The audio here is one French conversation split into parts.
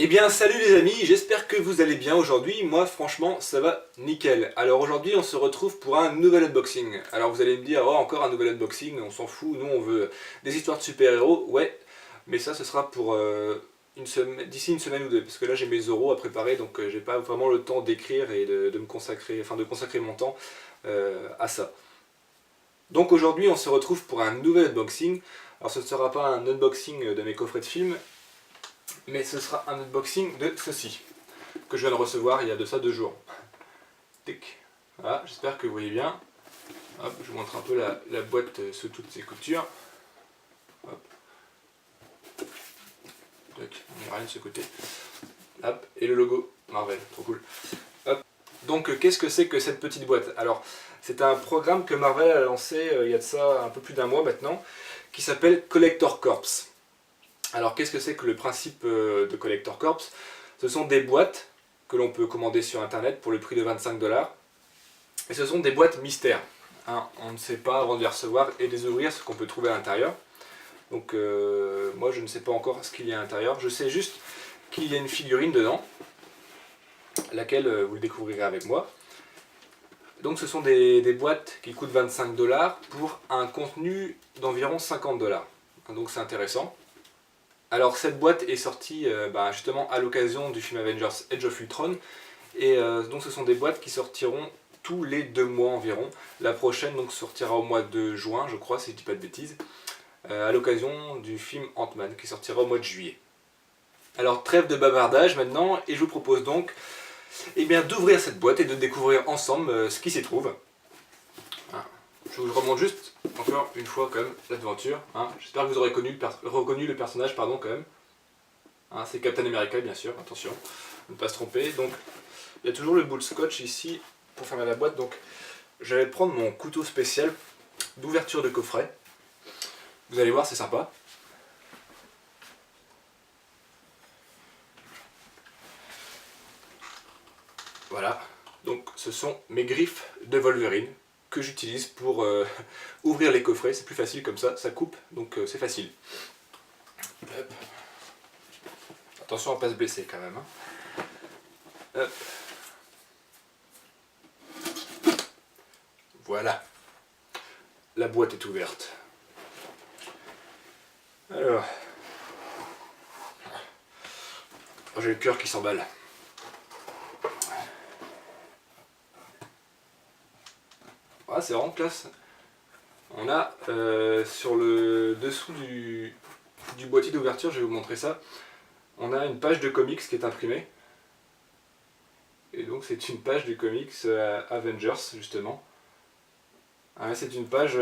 Eh bien salut les amis, j'espère que vous allez bien aujourd'hui. Moi franchement ça va nickel. Alors aujourd'hui on se retrouve pour un nouvel unboxing. Alors vous allez me dire, oh encore un nouvel unboxing, on s'en fout, nous on veut des histoires de super-héros. Ouais, mais ça ce sera pour d'ici une semaine ou deux, parce que là j'ai mes oraux à préparer, donc j'ai pas vraiment le temps d'écrire et de me consacrer, enfin de consacrer mon temps à ça. Donc aujourd'hui on se retrouve pour un nouvel unboxing. Alors ce ne sera pas un unboxing de mes coffrets de films, mais ce sera un unboxing de ceci, que je viens de recevoir il y a de ça 2 jours. Tic. Voilà, j'espère que vous voyez bien. Hop, je vous montre un peu la boîte sous toutes ses coutures. Hop. Tac, on n'y a rien de ce côté. Hop, et le logo Marvel, trop cool. Hop. Donc qu'est-ce que c'est que cette petite boîte? Alors, c'est un programme que Marvel a lancé il y a de ça un peu plus d'1 mois maintenant, qui s'appelle Collector Corps. Alors qu'est-ce que c'est que le principe de Collector Corps? Ce sont des boîtes que l'on peut commander sur internet pour le prix de 25 $. Et ce sont des boîtes mystères. Hein, on ne sait pas avant de les recevoir et de les ouvrir ce qu'on peut trouver à l'intérieur. Donc moi je ne sais pas encore ce qu'il y a à l'intérieur. Je sais juste qu'il y a une figurine dedans, laquelle vous le découvrirez avec moi. Donc ce sont des boîtes qui coûtent 25 $ pour un contenu d'environ 50 $. Donc c'est intéressant. Alors cette boîte est sortie justement à l'occasion du film Avengers Age of Ultron, et donc ce sont des boîtes qui sortiront tous les 2 mois environ. La prochaine donc sortira au mois de juin, je crois, si je dis pas de bêtises, à l'occasion du film Ant-Man qui sortira au mois de juillet. Alors trêve de bavardage maintenant, et je vous propose donc d'ouvrir cette boîte et de découvrir ensemble ce qui s'y trouve. Je vous remonte juste encore une fois quand même l'aventure. Hein. J'espère que vous aurez reconnu le personnage quand même. Hein, c'est Captain America bien sûr, attention, ne pas se tromper. Donc il y a toujours le bout de scotch ici pour fermer la boîte. Donc je vais prendre mon couteau spécial d'ouverture de coffret. Vous allez voir, c'est sympa. Voilà, donc ce sont mes griffes de Wolverine que j'utilise pour ouvrir les coffrets. C'est plus facile comme ça coupe, donc c'est facile. Hop. Attention à ne pas se blesser quand même. Hein. Hop. Voilà, la boîte est ouverte. Alors, j'ai le cœur qui s'emballe. Ah, c'est vraiment classe. On a sur le dessous du boîtier d'ouverture, je vais vous montrer ça, on a une page de comics qui est imprimée. Et donc c'est une page du comics Avengers justement. C'est une page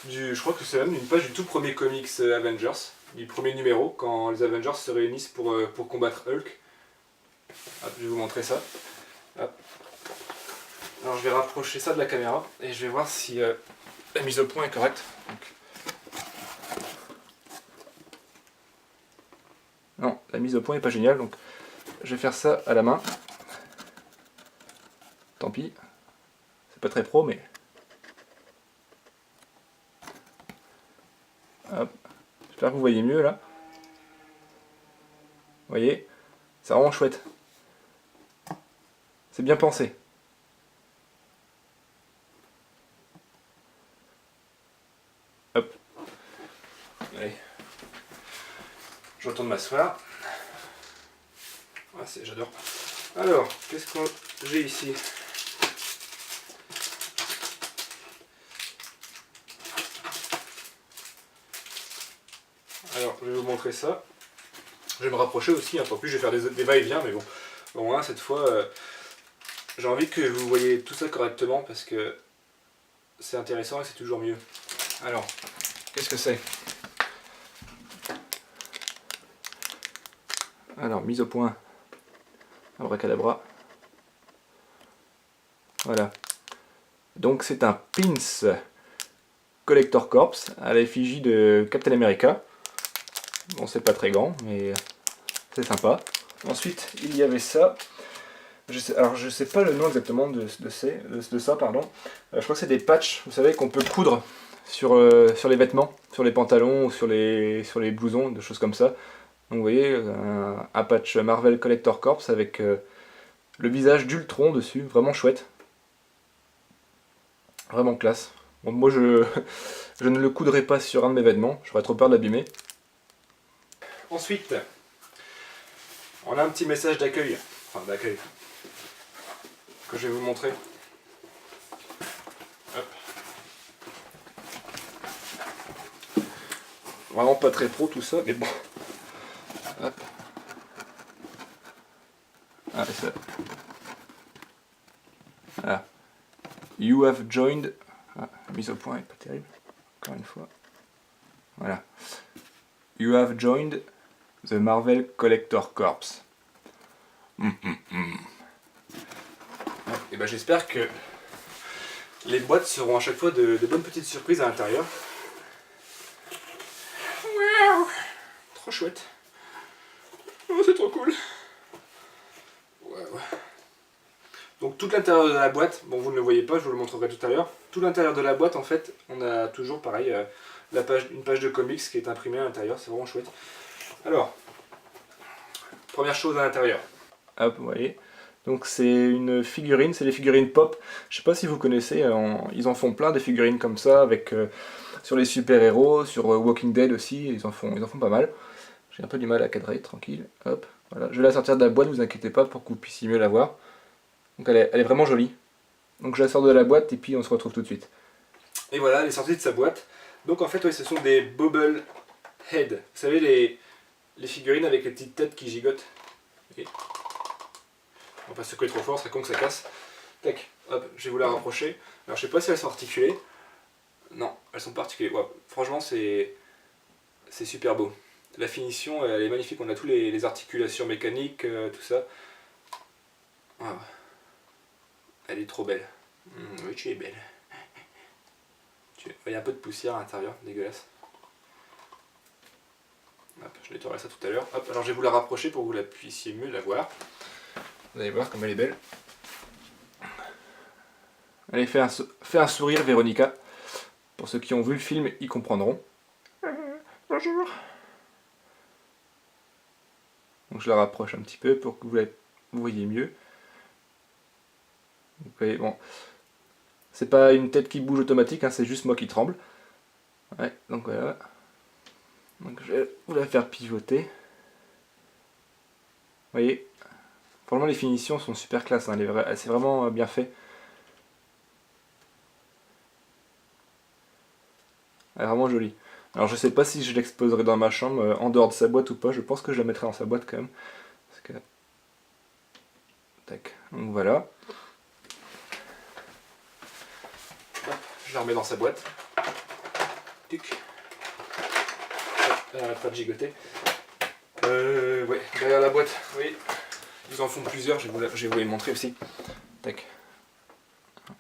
je crois que c'est même une page du tout premier comics Avengers, du premier numéro, quand les Avengers se réunissent pour combattre Hulk. Hop, je vais vous montrer ça. Hop. Alors je vais rapprocher ça de la caméra et je vais voir si la mise au point est correcte. Non, la mise au point est pas géniale, donc je vais faire ça à la main. Tant pis, c'est pas très pro, mais... Hop. J'espère que vous voyez mieux là. Vous voyez, c'est vraiment chouette. C'est bien pensé. Hop. Allez. Je retourne m'asseoir. Ah, j'adore. Alors, qu'est-ce que j'ai ici? Alors, je vais vous montrer ça. Je vais me rapprocher aussi, hein, en plus je vais faire des va-et-vient, mais bon. Au moins, cette fois, j'ai envie que vous voyez tout ça correctement, parce que c'est intéressant et c'est toujours mieux. Alors, qu'est-ce que c'est? Alors, mise au point. Abracadabra. Voilà. Donc c'est un pins Collector Corps à l'effigie de Captain America. Bon, c'est pas très grand, mais c'est sympa. Ensuite, il y avait ça. Alors je sais pas le nom exactement de ça, pardon. Je crois que c'est des patchs, vous savez, qu'on peut coudre sur les vêtements, sur les pantalons ou sur les blousons, des choses comme ça. Donc vous voyez, un patch Marvel Collector Corps avec le visage d'Ultron dessus, vraiment chouette. Vraiment classe. Bon, moi je ne le coudrai pas sur un de mes vêtements, j'aurais trop peur de l'abîmer. Ensuite, on a un petit message d'accueil, enfin d'accueil, que je vais vous montrer. Hop. Vraiment pas très pro tout ça, mais bon. Hop. Ah, ça. Voilà. You have joined. Ah, mise au point est pas terrible. Encore une fois. Voilà. You have joined the Marvel Collector Corps. Et ben j'espère que les boîtes seront à chaque fois de bonnes petites surprises à l'intérieur. Wow, trop chouette. Oh, c'est trop cool. Ouais. Donc tout l'intérieur de la boîte, bon vous ne le voyez pas, je vous le montrerai tout à l'heure. Tout l'intérieur de la boîte en fait, on a toujours pareil une page de comics qui est imprimée à l'intérieur, c'est vraiment chouette. Alors, première chose à l'intérieur. Hop, vous voyez. Donc c'est une figurine, c'est les figurines pop. Je sais pas si vous connaissez, ils en font plein des figurines comme ça, avec sur les super-héros, sur Walking Dead aussi, ils en font pas mal. J'ai un peu du mal à cadrer, tranquille. Hop, voilà. Je vais la sortir de la boîte, ne vous inquiétez pas, pour que vous puissiez mieux la voir. Donc elle est vraiment jolie. Donc je la sors de la boîte et puis on se retrouve tout de suite. Et voilà, elle est sortie de sa boîte. Donc en fait, ouais, ce sont des Bobble Head. Vous savez, les figurines avec les petites têtes qui gigotent. Et on va pas secouer trop fort, c'est con que ça casse. Tac, hop, je vais vous la rapprocher. Alors je sais pas si elles sont articulées. Non, elles sont pas articulées. Ouais, franchement, c'est super beau. La finition, elle est magnifique. On a tous les articulations mécaniques, tout ça. Ah, elle est trop belle. Oui, tu es belle. Il y a un peu de poussière à l'intérieur, dégueulasse. Hop, je nettoierai ça tout à l'heure. Hop, alors je vais vous la rapprocher pour que vous la puissiez mieux la voir. Vous allez voir comme elle est belle. Allez, fais un sourire, Véronica. Pour ceux qui ont vu le film, ils comprendront. Bonjour. Donc je la rapproche un petit peu pour que vous voyez mieux. Vous voyez, bon, c'est pas une tête qui bouge automatique, hein, c'est juste moi qui tremble. Ouais, donc voilà. Donc je vais vous la faire pivoter. Vous voyez, franchement les finitions sont super classe, hein, c'est vraiment bien fait. Elle est vraiment jolie. Alors je sais pas si je l'exposerai dans ma chambre en dehors de sa boîte ou pas, je pense que je la mettrai dans sa boîte quand même. Parce que... Tac, donc voilà. Hop, je la remets dans sa boîte. Tic. Elle n'arrête pas de gigoter. Ouais, derrière la boîte, oui, ils en font plusieurs, je vais vous les montrer aussi. Tac.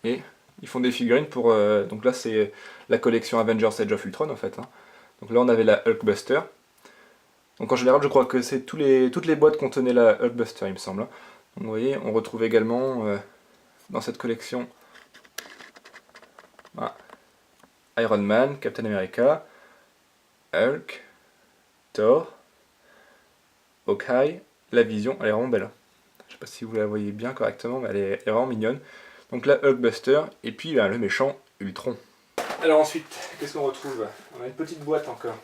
Et ils font des figurines pour... donc là c'est la collection Avengers Age of Ultron en fait. Hein. Donc là on avait la Hulkbuster. Donc en général je crois que c'est toutes les boîtes contenaient la Hulkbuster il me semble. Hein. Donc vous voyez, on retrouve également dans cette collection Iron Man, Captain America, Hulk, Thor, Hawkeye, la Vision, elle est vraiment belle. Je sais pas si vous la voyez bien correctement, mais elle est vraiment mignonne. Donc là, Hulkbuster, et puis le méchant Ultron. Alors ensuite, qu'est-ce qu'on retrouve? On a une petite boîte encore.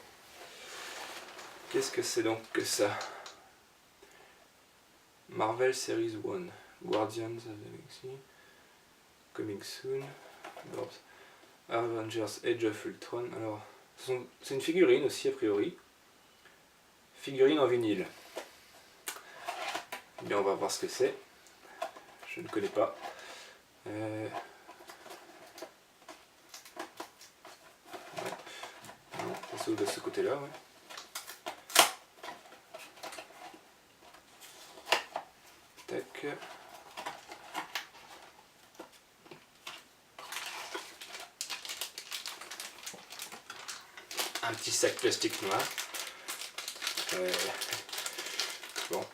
Qu'est-ce que c'est donc que ça? Marvel Series 1, Guardians of the Galaxy, Coming Soon, Avengers Age of Ultron. Alors, c'est une figurine aussi a priori. Figurine en vinyle. Eh bien, on va voir ce que c'est. Je ne connais pas. Ouais. Non, ça s'ouvre de ce côté-là, ouais. Tac. Un petit sac plastique noir. Bon,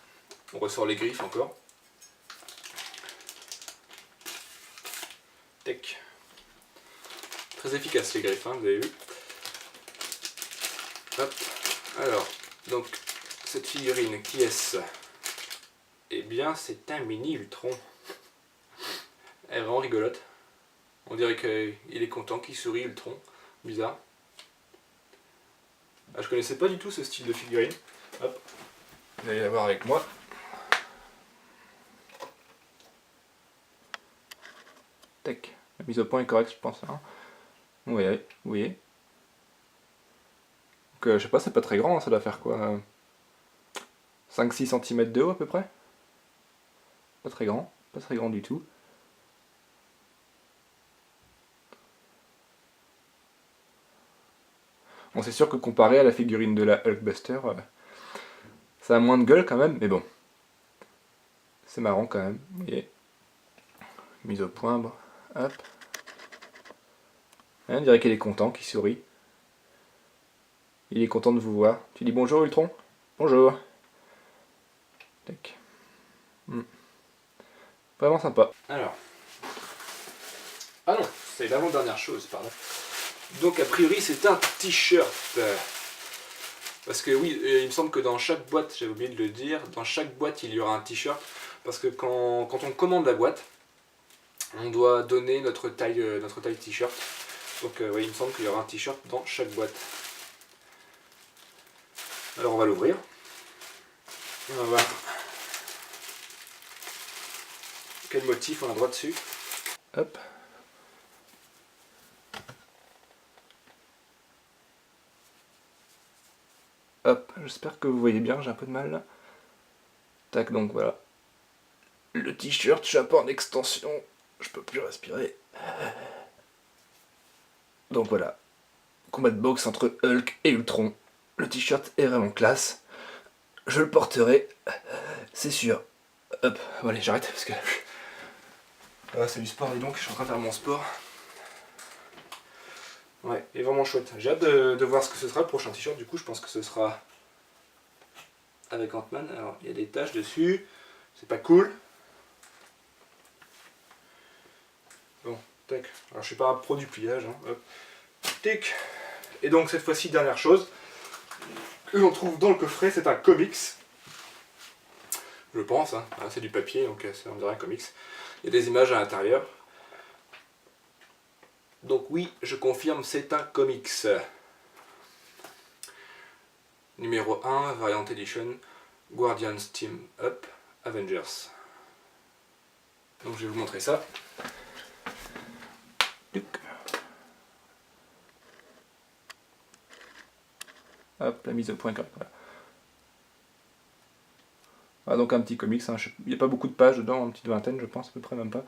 on ressort les griffes encore. Tac. Très efficace les griffes, hein, vous avez vu. Hop. Alors, donc, cette figurine, qui est-ce? Eh bien, c'est un mini Ultron. Elle est vraiment rigolote. On dirait qu'il est content, qu'il sourit, Ultron. Bizarre. Ah, je connaissais pas du tout ce style de figurine. Hop. Vous allez la voir avec moi. Tac. La mise au point est correcte, je pense. Hein. Vous voyez. Donc, je sais pas, c'est pas très grand, hein, ça doit faire quoi 5-6 cm de haut à peu près. Pas très grand du tout. Bon, c'est sûr que comparé à la figurine de la Hulkbuster, ça a moins de gueule quand même, mais bon. C'est marrant quand même, vous voyez. Mise au point, bon. Hop. On dirait qu'il est content, qu'il sourit. Il est content de vous voir. Tu dis bonjour Ultron? Bonjour. Tac. Vraiment sympa. Alors. Ah non, c'est l'avant-dernière chose, pardon. Donc a priori c'est un t-shirt. Parce que oui, il me semble que dans chaque boîte, j'avais oublié de le dire, dans chaque boîte il y aura un t-shirt. Parce que quand on commande la boîte, on doit donner notre taille t-shirt. Donc oui, il me semble qu'il y aura un t-shirt dans chaque boîte. Alors on va l'ouvrir. On va voir quel motif on a droit dessus. Hop. Hop, j'espère que vous voyez bien, j'ai un peu de mal là. Tac, donc voilà. Le t-shirt, je suis un peu en extension, je peux plus respirer. Donc voilà. Combat de boxe entre Hulk et Ultron. Le t-shirt est vraiment classe. Je le porterai, c'est sûr. Hop, bon allez, j'arrête parce que... Ah, c'est du sport, et donc je suis en train de faire mon sport. Ouais, il est vraiment chouette. J'ai hâte de voir ce que ce sera le prochain t-shirt. Du coup, je pense que ce sera avec Ant-Man. Alors, il y a des taches dessus. C'est pas cool. Bon, tac. Alors, je suis pas un pro du pliage. Hein. Hop. Tic. Et donc, cette fois-ci, dernière chose que l'on trouve dans le coffret, c'est un comics. Je pense. Hein. Ah, c'est du papier, donc on dirait un comics. Il y a des images à l'intérieur. Donc oui, je confirme, c'est un comics. Numéro 1, Variant Edition, Guardians Team Up, Avengers. Donc je vais vous montrer ça. Hop, la mise au point correcte. Voilà. Ah, donc un petit comics, hein. Il n'y a pas beaucoup de pages dedans, une petite vingtaine je pense, à peu près, même pas.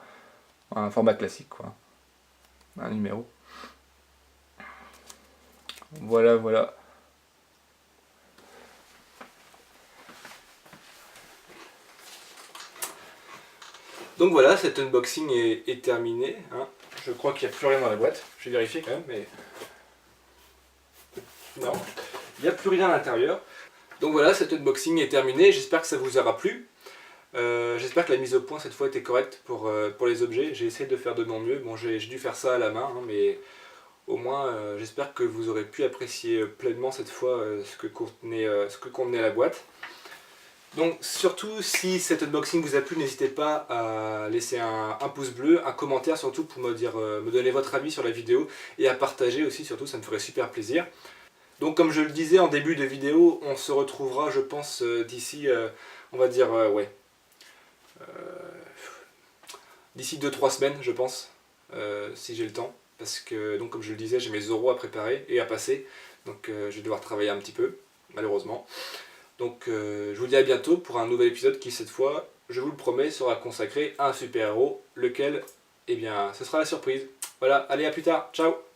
Un format classique quoi. Un numéro. Voilà, voilà. Donc voilà, cet unboxing est terminé. Hein. Je crois qu'il n'y a plus rien dans la boîte. Je vais vérifier quand même, mais... Non, il n'y a plus rien à l'intérieur. Donc voilà, cet unboxing est terminé. J'espère que ça vous aura plu. J'espère que la mise au point cette fois était correcte pour les objets. J'ai essayé de faire de mon mieux. Bon, j'ai dû faire ça à la main, hein, mais au moins j'espère que vous aurez pu apprécier pleinement cette fois ce que contenait la boîte. Donc surtout, si cet unboxing vous a plu, n'hésitez pas à laisser un pouce bleu, un commentaire surtout pour me donner votre avis sur la vidéo et à partager aussi, surtout ça me ferait super plaisir. Donc comme je le disais en début de vidéo, on se retrouvera je pense d'ici, on va dire, d'ici 2-3 semaines je pense, si j'ai le temps. Parce que donc comme je le disais, j'ai mes oraux à préparer et à passer, donc je vais devoir travailler un petit peu, malheureusement. Donc je vous dis à bientôt pour un nouvel épisode qui cette fois, je vous le promets, sera consacré à un super-héros, lequel, eh bien, ce sera la surprise. Voilà, allez à plus tard, ciao!